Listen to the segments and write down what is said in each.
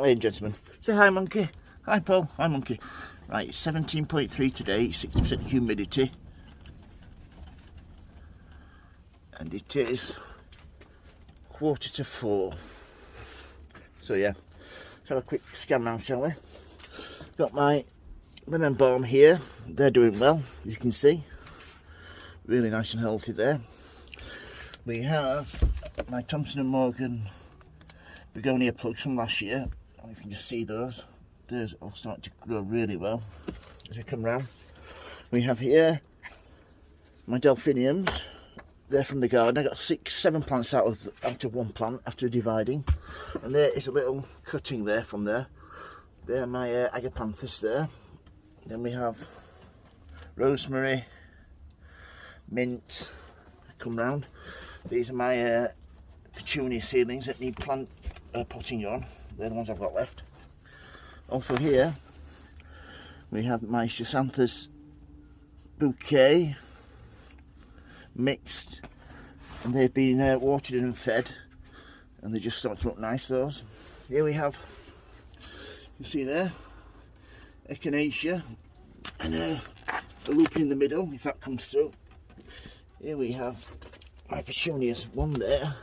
Ladies and gentlemen, say hi monkey. Hi Paul, hi monkey. Right, it's 17.3 today, 60% humidity. And it is 3:45. So yeah, let's have a quick scan now, shall we? Got my lemon balm here, they're doing well, as you can see. Really nice and healthy there. We have my Thompson & Morgan begonia plugs from last year. I don't know if you can just see those. Those all start to grow really well as we come round. We have here my Delphiniums. They're from the garden. I got 7 plants out of one plant after dividing, and there is a little cutting there from there. They're my agapanthus there. Then we have rosemary, mint. Come round. These are my petunia seedlings that need potting on. They're the ones I've got left. Also here we have my Gypsophilia bouquet mixed, and they've been watered and fed, and they just start to look nice, those. Here we have, you see there, echinacea and a loop in the middle, if that comes through. Here we have my petunias, one there,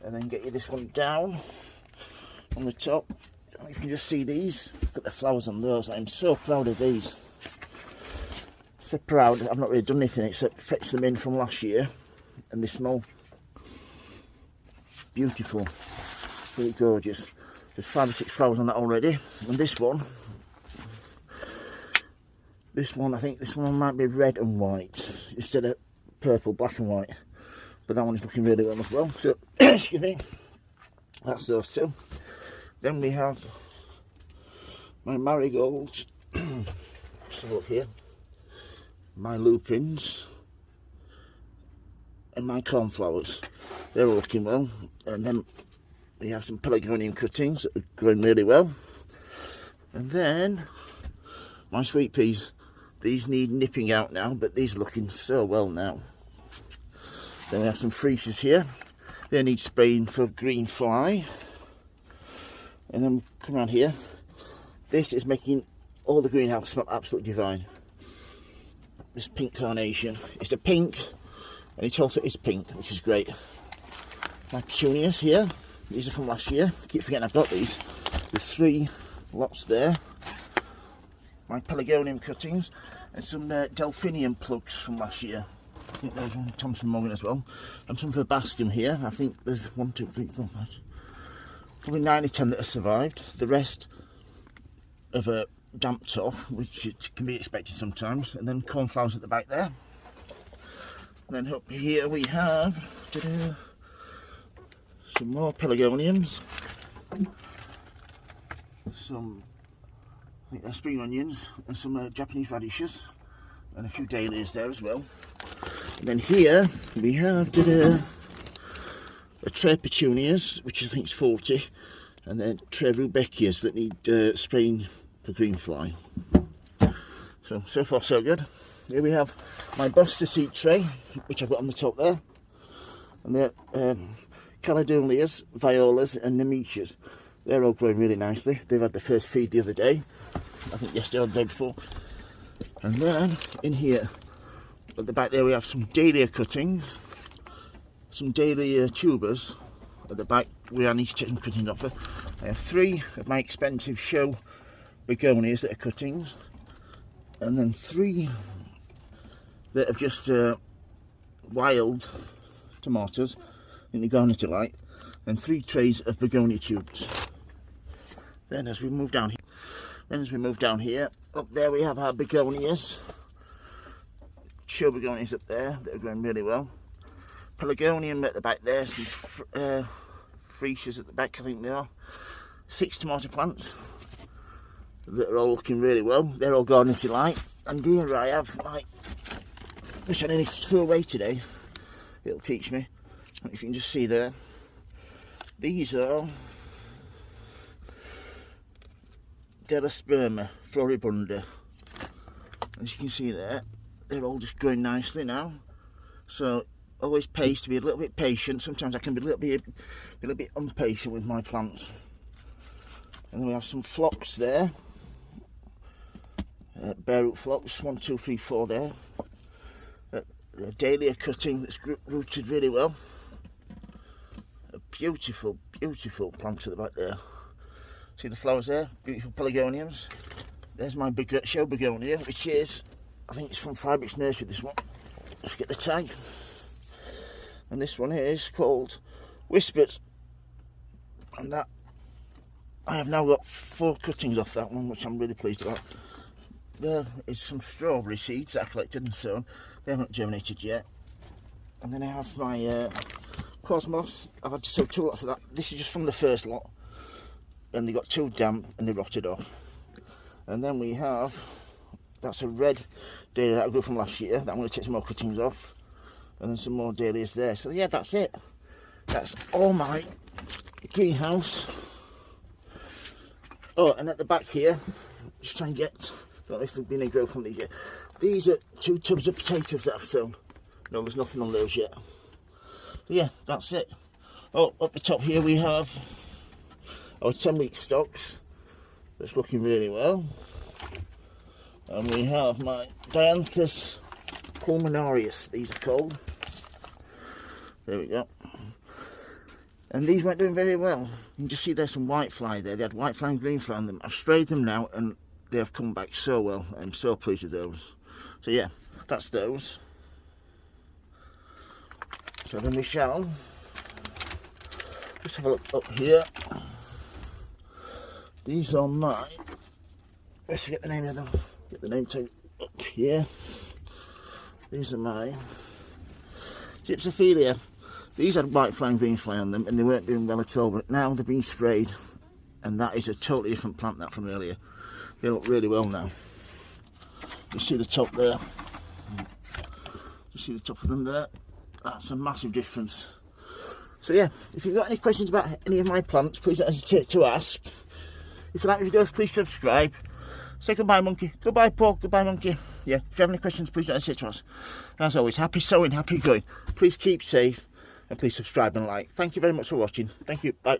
and then get you this one down on the top. You can just see these. Look at the flowers on those. I'm so proud of these. So proud. I've not really done anything except fetch them in from last year, and they smell beautiful. Really gorgeous. There's 5 or 6 flowers on that already. And this one, I think this one might be red and white instead of purple, black and white. But that one is looking really well as well. So, excuse me, that's those two. Then we have my marigolds. Let's have a look here. My lupins and my cornflowers. They're all looking well. And then we have some pelargonium cuttings that are growing really well. And then my sweet peas. These need nipping out now, but these are looking so well now. Then we have some freesias here. They need spraying for green fly. And then come around here. This is making all the greenhouse smell absolutely divine. This pink carnation. It's a pink, and it also is pink, which is great. My petunias here. These are from last year. I keep forgetting I've got these. There's 3 lots there. My pelargonium cuttings and some delphinium plugs from last year. I think there's one Thompson Morgan as well, and some for Bascom here. I think there's 1, 2, 3, 4, 5, probably 9 or 10 that have survived. The rest have damped off, which it can be expected sometimes. And then cornflowers at the back there. And then up here we have some more pelargoniums, some, I think they're spring onions, and some Japanese radishes, and a few dahlias there as well. And then here we have a tray of petunias, which I think is 40, and then tray of rudbeckias that need spraying for green fly. So far so good. Here we have my Buster seed tray, which I've got on the top there, and they're calendulas, violas and nemetias. They're all growing really nicely. They've had the first feed the other day, I think yesterday or the day before. And then in here at the back there we have some dahlia cuttings, some dahlia tubers at the back where I need to take some cuttings off. I have 3 of my expensive show begonias that are cuttings, and then 3 that are just wild tomatoes in the garnet delight, and 3 trays of begonia tubes. Then as we move down here, up there we have our begonias, show begonias up there that are growing really well. Pelargonium at the back there, some freesias at the back, I think they are. 6 tomato plants that are all looking really well. They're all garnet delight. And here I have, like, which I nearly threw away today. It'll teach me. If you can just see there, these are Delosperma floribunda. As you can see there, they're all just growing nicely now. So always pays to be a little bit patient. Sometimes I can be a little bit impatient with my plants. And then we have some phlox there. Bare root phlox, 1, 2, 3, 4 there. A dahlia cutting that's rooted really well. A beautiful, beautiful plant at the back there. See the flowers there? Beautiful pelargoniums. There's my big show begonia, which is, I think it's from Fabric's Nursery, this one. Let's get the tag. And this one here is called Whispered. And that, I have now got 4 cuttings off that one, which I'm really pleased about. There is some strawberry seeds that I collected and sown. They haven't germinated yet. And then I have my cosmos. I've had to sow 2 lots of that. This is just from the first lot. And they got too damp and they rotted off. And then we have, that's a red dahlia that I grew from last year. That I'm going to take some more cuttings off. And then some more dahlias there. So yeah, that's it. That's all my greenhouse. Oh, and at the back here, just try and get, I don't know if there's been any growth on these yet. These are 2 tubs of potatoes that I've sown. No, there's nothing on those yet. So yeah, that's it. Oh, up the top here we have our 10-week stocks. That's looking really well. And we have my Dianthus Pulmonaries, these are called. There we go. And these weren't doing very well. You can just see there's some white fly there. They had white fly and green fly on them. I've sprayed them now and they have come back so well. I'm so pleased with those. So yeah, that's those. So then we shall just have a look up here. These are my, let's get the name of them. Get the name tag up here. These are my Gypsophilia. These had white fly and green fly on them and they weren't doing well at all, but now they've been sprayed and that is a totally different plant that from earlier. They look really well now. You see the top there. You see the top of them there. That's a massive difference. So yeah, if you've got any questions about any of my plants, please don't hesitate to ask. If you like my videos, please subscribe. Say goodbye, monkey. Goodbye, Paul. Goodbye, monkey. Yeah, if you have any questions, please don't hesitate to ask. And as always, happy sowing, happy growing. Please keep safe and please subscribe and like. Thank you very much for watching. Thank you. Bye.